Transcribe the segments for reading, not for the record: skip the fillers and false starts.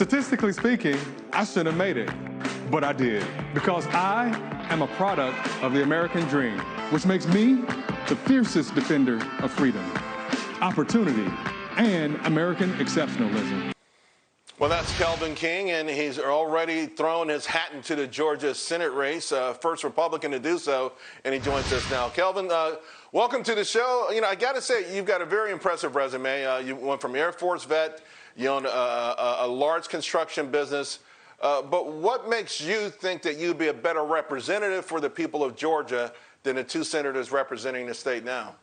Statistically speaking, I shouldn't have made it, but I did, because I am a product of the American dream, which makes me the fiercest defender of freedom, opportunity, and American exceptionalism. Well, that's Kelvin King, and he's already thrown his hat into the Georgia Senate race, first Republican to do so, and he joins us now. Kelvin, welcome to the show. You know, I got to say, you've got a very impressive resume. You went from Air Force vet, you own a large construction business, but what makes you think that you'd be a better representative for the people of Georgia than the two senators representing the state now?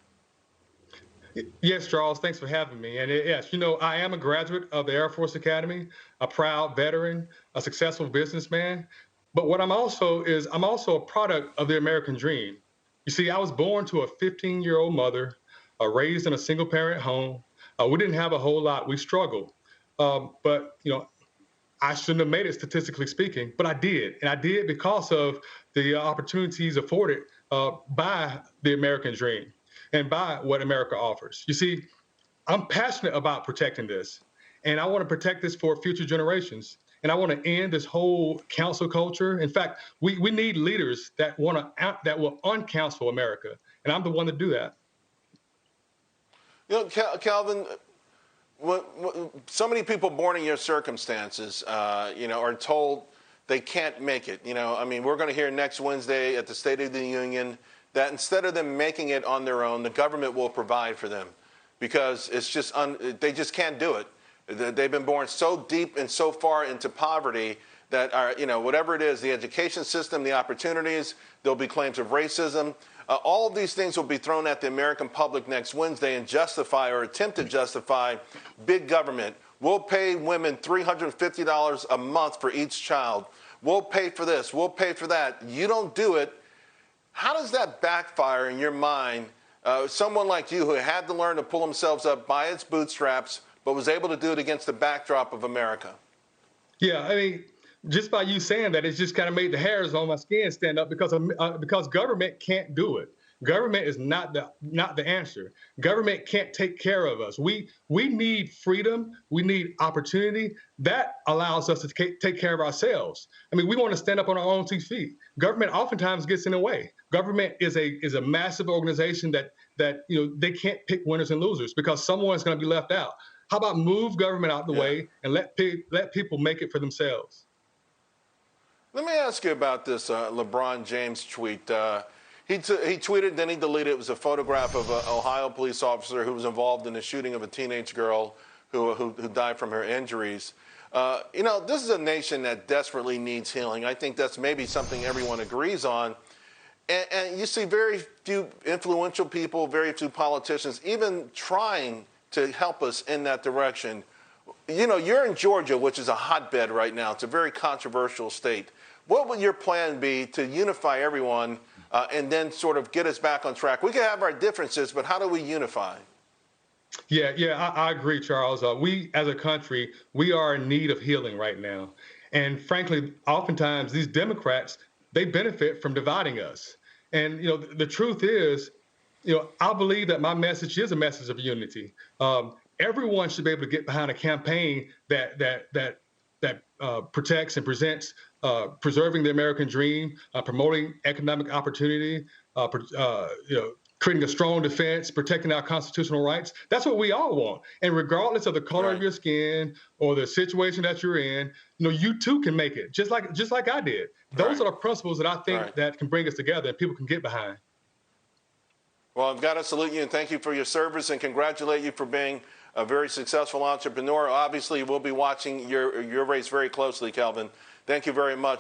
Yes, Charles, thanks for having me. And yes, you know, I am a graduate of the Air Force Academy, a proud veteran, a successful businessman. But what I'm also a product of the American dream. You see, I was born to a 15-year-old mother, raised in a single-parent home. We didn't have a whole lot. We struggled. But, you know, I shouldn't have made it, statistically speaking, but I did. And I did because of the opportunities afforded by the American dream and by what America offers. You see, I'm passionate about protecting this, and I want to protect this for future generations. And I want to end this whole council culture. In fact, we need leaders that will uncouncil America, and I'm the one to do that. You know, Kelvin, so many people born in your circumstances, you know, are told they can't make it. You know, I mean, we're going to hear next Wednesday at the State of the Union that instead of them making it on their own, the government will provide for them, because it's just they just can't do it. They've been born so deep and so far into poverty that, you know, whatever it is, the education system, the opportunities, there'll be claims of racism. All of these things will be thrown at the American public next Wednesday and justify or attempt to justify big government. We'll pay women $350 a month for each child. We'll pay for this. We'll pay for that. You don't do it. How does that backfire in your mind? Someone like you who had to learn to pull themselves up by its bootstraps, but was able to do it against the backdrop of America. Yeah, I mean, just by you saying that, it's just kind of made the hairs on my skin stand up, because government can't do it. Government is not the answer. Government can't take care of us. We need freedom. We need opportunity. That allows us to take care of ourselves. I mean, we want to stand up on our own 2 feet. Government oftentimes gets in the way. Government is a massive organization that you know, they can't pick winners and losers because someone's going to be left out. How about move government out the way and let people make it for themselves? Let me ask you about this LeBron James tweet. He tweeted, then he deleted it. It was a photograph of an Ohio police officer who was involved in the shooting of a teenage girl who died from her injuries. You know, this is a nation that desperately needs healing. I think that's maybe something everyone agrees on. And you see very few influential people, very few politicians even trying to help us in that direction. You know, you're in Georgia, which is a hotbed right now. It's a very controversial state. What would your plan be to unify everyone and then sort of get us back on track? We can have our differences, but how do we unify? Yeah, I agree, Charles. We, as a country, we are in need of healing right now. And frankly, oftentimes these Democrats, they benefit from dividing us. And, you know, the truth is, you know, I believe that my message is a message of unity. Everyone should be able to get behind a campaign that protects and presents preserving the American dream, promoting economic opportunity, you know, creating a strong defense, protecting our constitutional rights. That's what we all want. And regardless of the color of your skin or the situation that you're in, you know, you too can make it, just like I did. Those are the principles that I think that can bring us together and people can get behind. Well, I've got to salute you and thank you for your service and congratulate you for being a very successful entrepreneur. Obviously, we'll be watching your race very closely, Kelvin. Thank you very much.